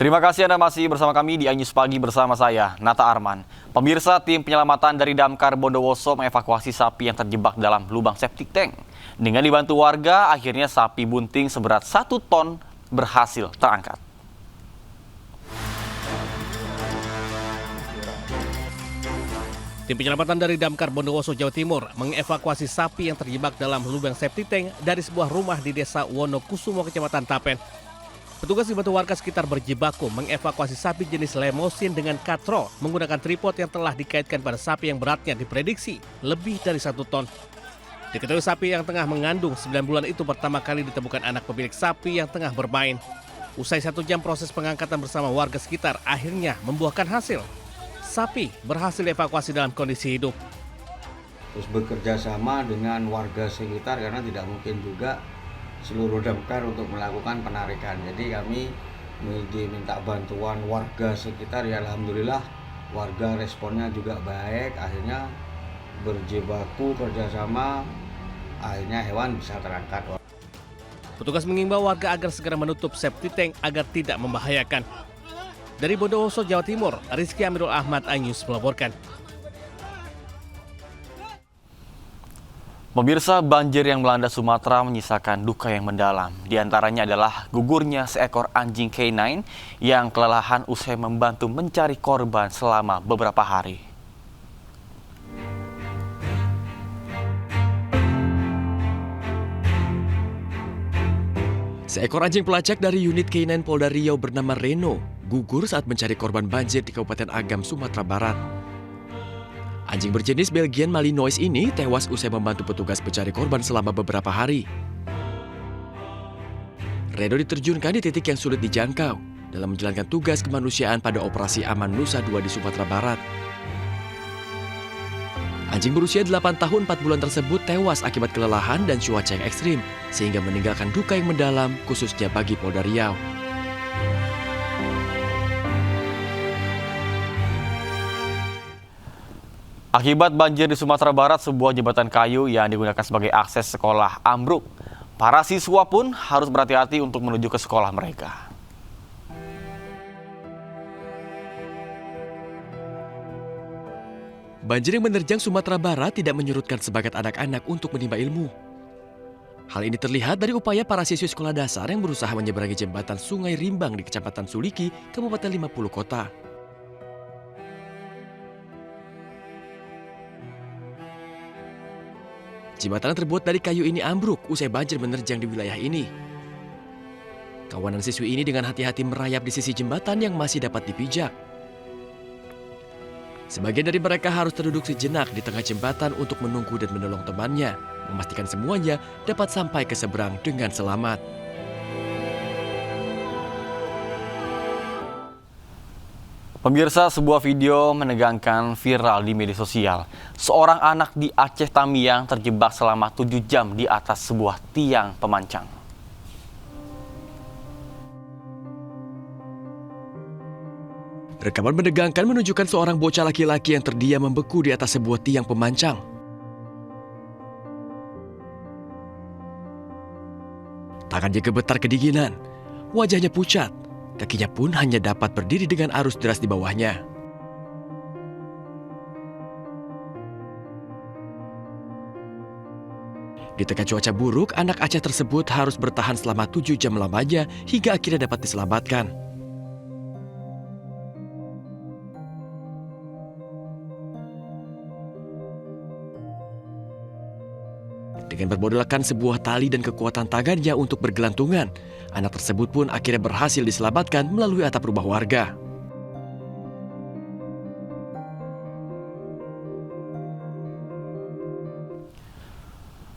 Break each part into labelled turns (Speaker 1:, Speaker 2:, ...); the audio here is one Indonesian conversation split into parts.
Speaker 1: Terima kasih Anda masih bersama kami di iNews Pagi bersama saya, Nata Arman. Pemirsa, tim penyelamatan dari Damkar Bondowoso mengevakuasi sapi yang terjebak dalam lubang septic tank. Dengan dibantu warga, akhirnya sapi bunting seberat 1 ton berhasil terangkat.
Speaker 2: Tim penyelamatan dari Damkar Bondowoso, Jawa Timur mengevakuasi sapi yang terjebak dalam lubang septic tank dari sebuah rumah di Desa Wonokusumo, Kecamatan Tapen. Petugas dibantu warga sekitar berjibaku mengevakuasi sapi jenis lemosin dengan katrol menggunakan tripod yang telah dikaitkan pada sapi yang beratnya diprediksi lebih dari 1 ton. Diketahui sapi yang tengah mengandung 9 bulan itu pertama kali ditemukan anak pemilik sapi yang tengah bermain. Usai 1 jam proses pengangkatan bersama warga sekitar akhirnya membuahkan hasil. Sapi berhasil dievakuasi dalam kondisi hidup.
Speaker 3: Terus bekerja sama dengan warga sekitar karena tidak mungkin juga seluruh damkar untuk melakukan penarikan. Jadi kami diminta bantuan warga sekitar, ya alhamdulillah warga responnya juga baik, akhirnya berjibaku kerjasama, akhirnya hewan bisa terangkat.
Speaker 2: Petugas mengimbau warga agar segera menutup septic tank agar tidak membahayakan. Dari Bondowoso, Jawa Timur, Rizky Amirul Ahmad, iNews melaporkan.
Speaker 1: Pemirsa, banjir yang melanda Sumatera menyisakan duka yang mendalam. Di antaranya adalah gugurnya seekor anjing K9 yang kelelahan usai membantu mencari korban selama beberapa hari.
Speaker 4: Seekor anjing pelacak dari unit K9 Polda Riau bernama Reno gugur saat mencari korban banjir di Kabupaten Agam, Sumatera Barat. Anjing berjenis Belgian Malinois ini tewas usai membantu petugas pencari korban selama beberapa hari. Reno diterjunkan di titik yang sulit dijangkau dalam menjalankan tugas kemanusiaan pada Operasi Aman Nusa 2 di Sumatera Barat. Anjing berusia 8 tahun 4 bulan tersebut tewas akibat kelelahan dan cuaca yang ekstrim, sehingga meninggalkan duka yang mendalam khususnya bagi Polda Riau.
Speaker 1: Akibat banjir di Sumatera Barat, sebuah jembatan kayu yang digunakan sebagai akses sekolah ambruk. Para siswa pun harus berhati-hati untuk menuju ke sekolah mereka.
Speaker 4: Banjir yang menerjang Sumatera Barat tidak menyurutkan semangat anak-anak untuk menimba ilmu. Hal ini terlihat dari upaya para siswi sekolah dasar yang berusaha menyeberangi jembatan Sungai Rimbang di Kecamatan Suliki, Kabupaten 50 Kota. Jembatan terbuat dari kayu ini ambruk usai banjir menerjang di wilayah ini. Kawanan siswi ini dengan hati-hati merayap di sisi jembatan yang masih dapat dipijak. Sebagian dari mereka harus terduduk sejenak di tengah jembatan untuk menunggu dan menolong temannya, memastikan semuanya dapat sampai ke seberang dengan selamat.
Speaker 1: Pemirsa, sebuah video menegangkan viral di media sosial. Seorang anak di Aceh Tamiang terjebak selama 7 jam di atas sebuah tiang pemancang.
Speaker 4: Rekaman menegangkan menunjukkan seorang bocah laki-laki yang terdiam membeku di atas sebuah tiang pemancang. Tangannya gemetar kedinginan, wajahnya pucat, kakinya pun hanya dapat berdiri dengan arus deras di bawahnya. Di tengah cuaca buruk, anak Aceh tersebut harus bertahan selama 7 jam lamanya hingga akhirnya dapat diselamatkan. Dengan bermodalkan sebuah tali dan kekuatan tangannya untuk bergelantungan, anak tersebut pun akhirnya berhasil diselamatkan melalui atap rumah warga.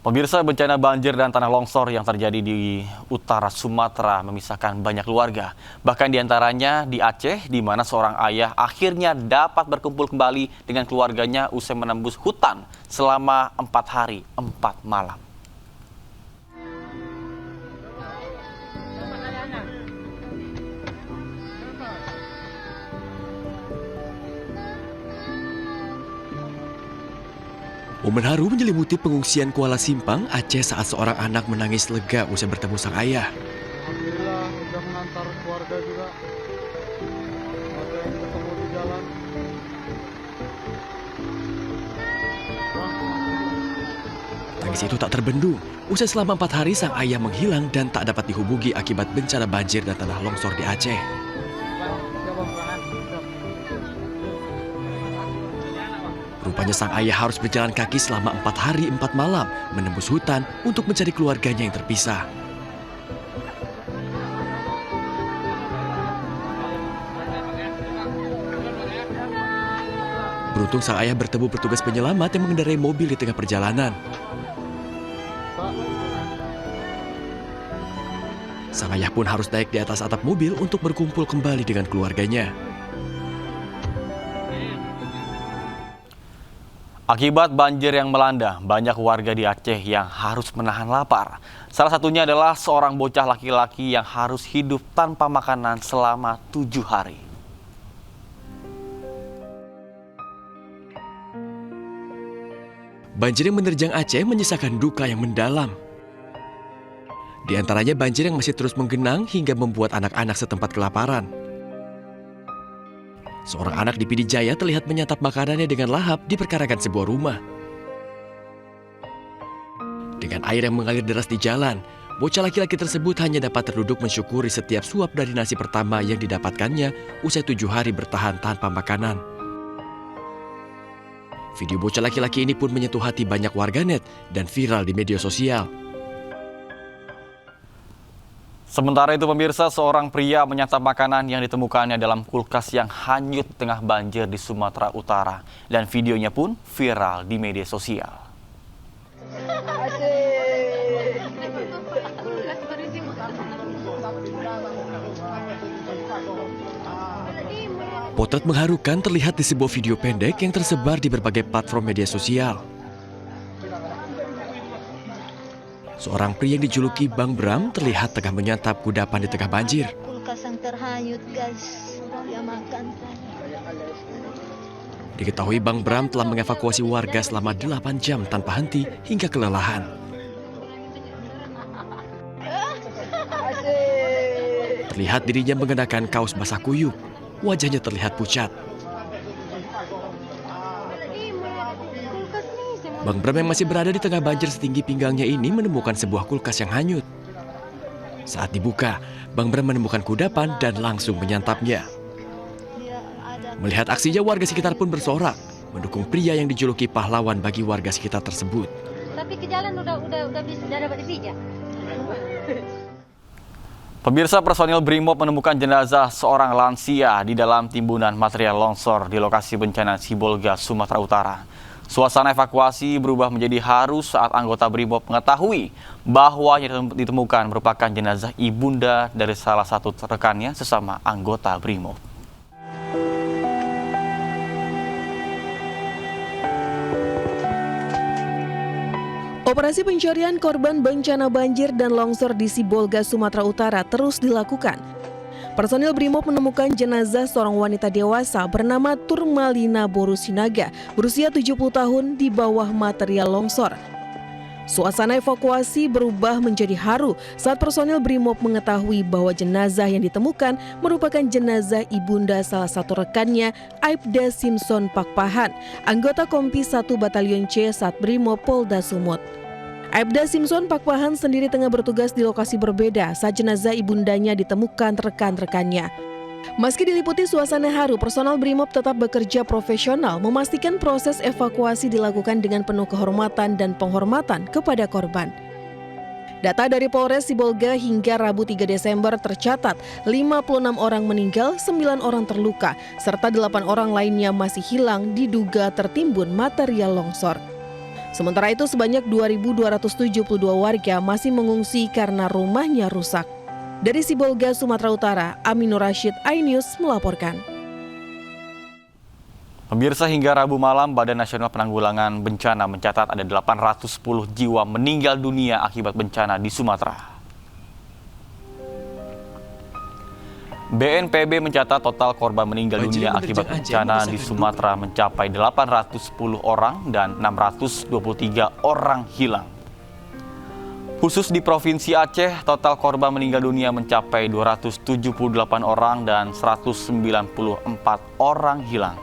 Speaker 1: Pemirsa, bencana banjir dan tanah longsor yang terjadi di utara Sumatera memisahkan banyak keluarga. Bahkan diantaranya di Aceh, di mana seorang ayah akhirnya dapat berkumpul kembali dengan keluarganya usai menembus hutan selama 4 hari, 4 malam.
Speaker 4: Momen haru menyelimuti pengungsian Kuala Simpang, Aceh saat seorang anak menangis lega usai bertemu sang ayah.
Speaker 5: Alhamdulillah udah mengantar keluarga juga.
Speaker 4: Tangis itu tak terbendung. Usai selama 4 hari sang ayah menghilang dan tak dapat dihubungi akibat bencana banjir dan tanah longsor di Aceh. Rupanya sang ayah harus berjalan kaki selama 4 hari 4 malam menembus hutan untuk mencari keluarganya yang terpisah. Beruntung sang ayah bertemu petugas penyelamat yang mengendarai mobil di tengah perjalanan. Sang ayah pun harus naik di atas atap mobil untuk berkumpul kembali dengan keluarganya.
Speaker 1: Akibat banjir yang melanda, banyak warga di Aceh yang harus menahan lapar. Salah satunya adalah seorang bocah laki-laki yang harus hidup tanpa makanan selama 7 hari.
Speaker 4: Banjir yang menerjang Aceh menyisakan duka yang mendalam. Di antaranya banjir yang masih terus menggenang hingga membuat anak-anak setempat kelaparan. Seorang anak di Pidi Jaya terlihat menyantap makanannya dengan lahap di perkarangan sebuah rumah. Dengan air yang mengalir deras di jalan, bocah laki-laki tersebut hanya dapat terduduk mensyukuri setiap suap dari nasi pertama yang didapatkannya usai 7 hari bertahan tanpa makanan. Video bocah laki-laki ini pun menyentuh hati banyak warganet dan viral di media sosial.
Speaker 1: Sementara itu pemirsa, seorang pria menyantap makanan yang ditemukannya dalam kulkas yang hanyut tengah banjir di Sumatera Utara. Dan videonya pun viral di media sosial.
Speaker 4: Potret mengharukan terlihat di sebuah video pendek yang tersebar di berbagai platform media sosial. Seorang pria yang dijuluki Bang Bram terlihat tengah menyantap kudapan di tengah banjir.
Speaker 5: Kulkas yang terhanyut, guys. Ya makan.
Speaker 4: Diketahui Bang Bram telah mengevakuasi warga selama 8 jam tanpa henti hingga kelelahan. Terlihat dirinya mengenakan kaos basah kuyup. Wajahnya terlihat pucat. Bang Bram yang masih berada di tengah banjir setinggi pinggangnya ini menemukan sebuah kulkas yang hanyut. Saat dibuka, Bang Bram menemukan kudapan dan langsung menyantapnya. Melihat aksinya, warga sekitar pun bersorak, mendukung pria yang dijuluki pahlawan bagi warga sekitar tersebut.
Speaker 5: Tapi ke jalan udah bisa dapat dipijak.
Speaker 1: Pemirsa, personil Brimob menemukan jenazah seorang lansia di dalam timbunan material longsor di lokasi bencana Sibolga, Sumatera Utara. Suasana evakuasi berubah menjadi haru saat anggota Brimob mengetahui bahwa yang ditemukan merupakan jenazah ibunda dari salah satu rekannya sesama anggota Brimob.
Speaker 6: Operasi pencarian korban bencana banjir dan longsor di Sibolga, Sumatera Utara terus dilakukan. Personil Brimob menemukan jenazah seorang wanita dewasa bernama Turmalina Borusinaga, berusia 70 tahun di bawah material longsor. Suasana evakuasi berubah menjadi haru saat personil Brimob mengetahui bahwa jenazah yang ditemukan merupakan jenazah ibunda salah satu rekannya, Aibda Simpson Pakpahan, anggota Kompi 1 Batalion C Sat Brimob Polda Sumut. Aibda Simpson Pakpahan sendiri tengah bertugas di lokasi berbeda saat jenazah ibundanya ditemukan rekan-rekannya. Meski diliputi suasana haru, personal Brimob tetap bekerja profesional, memastikan proses evakuasi dilakukan dengan penuh kehormatan dan penghormatan kepada korban. Data dari Polres Sibolga hingga Rabu 3 Desember tercatat 56 orang meninggal, 9 orang terluka, serta 8 orang lainnya masih hilang diduga tertimbun material longsor. Sementara itu sebanyak 2.272 warga masih mengungsi karena rumahnya rusak. Dari Sibolga, Sumatera Utara, Aminur Rashid, iNews melaporkan.
Speaker 1: Pemirsa, hingga Rabu malam, Badan Nasional Penanggulangan Bencana mencatat ada 810 jiwa meninggal dunia akibat bencana di Sumatera. BNPB mencatat total korban meninggal dunia akibat bencana di Sumatera mencapai 810 orang dan 623 orang hilang. Khusus di Provinsi Aceh, total korban meninggal dunia mencapai 278 orang dan 194 orang hilang.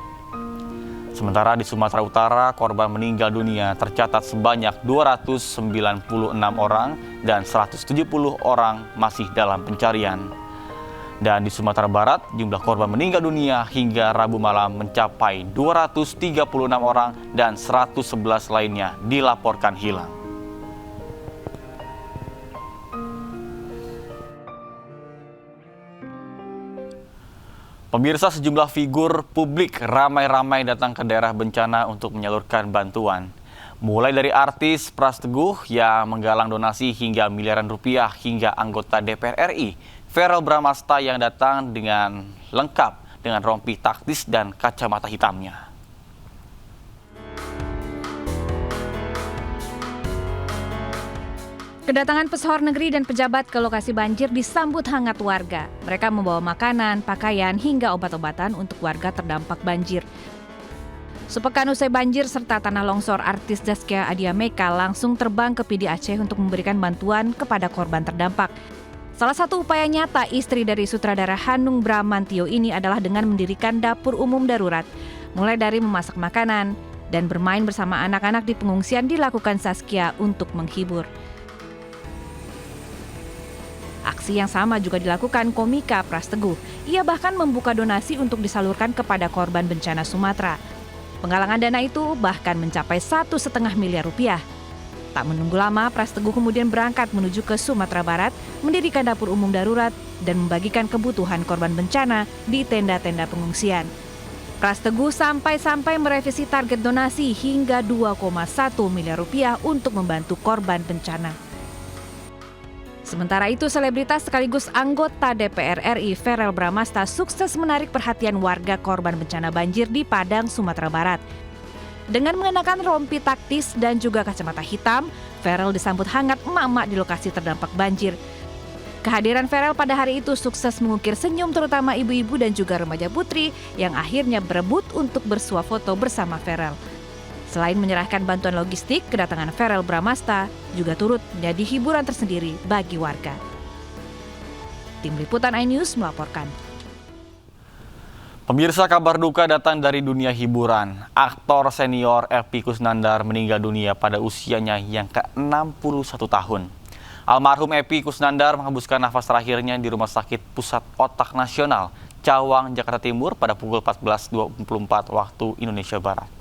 Speaker 1: Sementara di Sumatera Utara, korban meninggal dunia tercatat sebanyak 296 orang dan 170 orang masih dalam pencarian. Dan di Sumatera Barat, jumlah korban meninggal dunia hingga Rabu malam mencapai 236 orang dan 111 lainnya dilaporkan hilang. Pemirsa, sejumlah figur publik ramai-ramai datang ke daerah bencana untuk menyalurkan bantuan. Mulai dari artis Pras Teguh yang menggalang donasi hingga miliaran rupiah hingga anggota DPR RI, Verrel Bramasta yang datang dengan lengkap dengan rompi taktis dan kacamata hitamnya.
Speaker 7: Kedatangan pesohor negeri dan pejabat ke lokasi banjir disambut hangat warga. Mereka membawa makanan, pakaian, hingga obat-obatan untuk warga terdampak banjir. Sepekan usai banjir serta tanah longsor, artis Zaskia Adiameka langsung terbang ke PD Aceh untuk memberikan bantuan kepada korban terdampak. Salah satu upaya nyata istri dari sutradara Hanung Bramantio ini adalah dengan mendirikan dapur umum darurat. Mulai dari memasak makanan dan bermain bersama anak-anak di pengungsian dilakukan Zaskia untuk menghibur. Aksi yang sama juga dilakukan komika Pras Teguh. Ia bahkan membuka donasi untuk disalurkan kepada korban bencana Sumatera. Penggalangan dana itu bahkan mencapai 1,5 miliar rupiah. Tak menunggu lama, Pras Teguh kemudian berangkat menuju ke Sumatera Barat, mendirikan dapur umum darurat dan membagikan kebutuhan korban bencana di tenda-tenda pengungsian. Pras Teguh sampai-sampai merevisi target donasi hingga 2,1 miliar rupiah untuk membantu korban bencana. Sementara itu, selebritas sekaligus anggota DPR RI Verrel Bramasta sukses menarik perhatian warga korban bencana banjir di Padang, Sumatera Barat. Dengan mengenakan rompi taktis dan juga kacamata hitam, Verrel disambut hangat emak-emak di lokasi terdampak banjir. Kehadiran Verrel pada hari itu sukses mengukir senyum terutama ibu-ibu dan juga remaja putri yang akhirnya berebut untuk bersuah foto bersama Verrel. Selain menyerahkan bantuan logistik, kedatangan Verrel Bramasta juga turut menjadi hiburan tersendiri bagi warga. Tim Liputan iNews melaporkan.
Speaker 1: Pemirsa, kabar duka datang dari dunia hiburan. Aktor senior Epy Kusnandar meninggal dunia pada usianya yang ke-61 tahun. Almarhum Epy Kusnandar menghembuskan nafas terakhirnya di Rumah Sakit Pusat Otak Nasional, Cawang, Jakarta Timur pada pukul 14.24 waktu Indonesia Barat.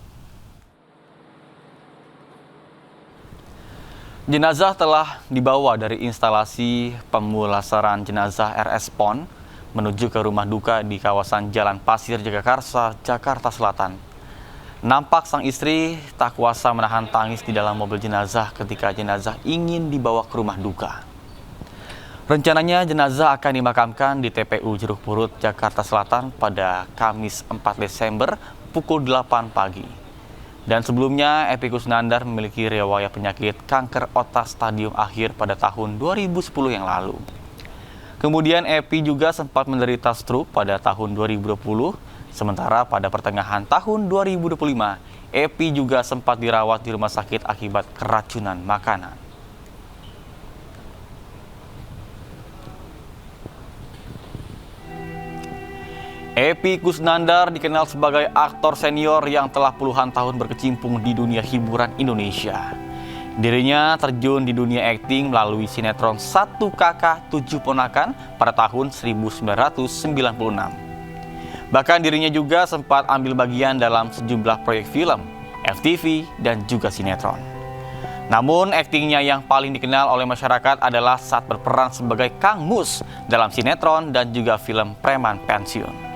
Speaker 1: Jenazah telah dibawa dari instalasi pemulasaran jenazah RS PON menuju ke rumah duka di kawasan Jalan Pasir Jagakarsa, Jakarta Selatan. Nampak sang istri tak kuasa menahan tangis di dalam mobil jenazah ketika jenazah ingin dibawa ke rumah duka. Rencananya jenazah akan dimakamkan di TPU Jeruk Purut, Jakarta Selatan pada Kamis 4 Desember pukul 8 pagi. Dan sebelumnya, Epy Kusnandar memiliki riwayat penyakit kanker otak stadium akhir pada tahun 2010 yang lalu. Kemudian Epy juga sempat menderita stroke pada tahun 2020, sementara pada pertengahan tahun 2025, Epy juga sempat dirawat di rumah sakit akibat keracunan makanan. Epy Kusnandar dikenal sebagai aktor senior yang telah puluhan tahun berkecimpung di dunia hiburan Indonesia. Dirinya terjun di dunia akting melalui sinetron Satu Kakak Tujuh Ponakan pada tahun 1996. Bahkan dirinya juga sempat ambil bagian dalam sejumlah proyek film, FTV, dan juga sinetron. Namun, aktingnya yang paling dikenal oleh masyarakat adalah saat berperan sebagai Kang Mus dalam sinetron dan juga film Preman Pensiun.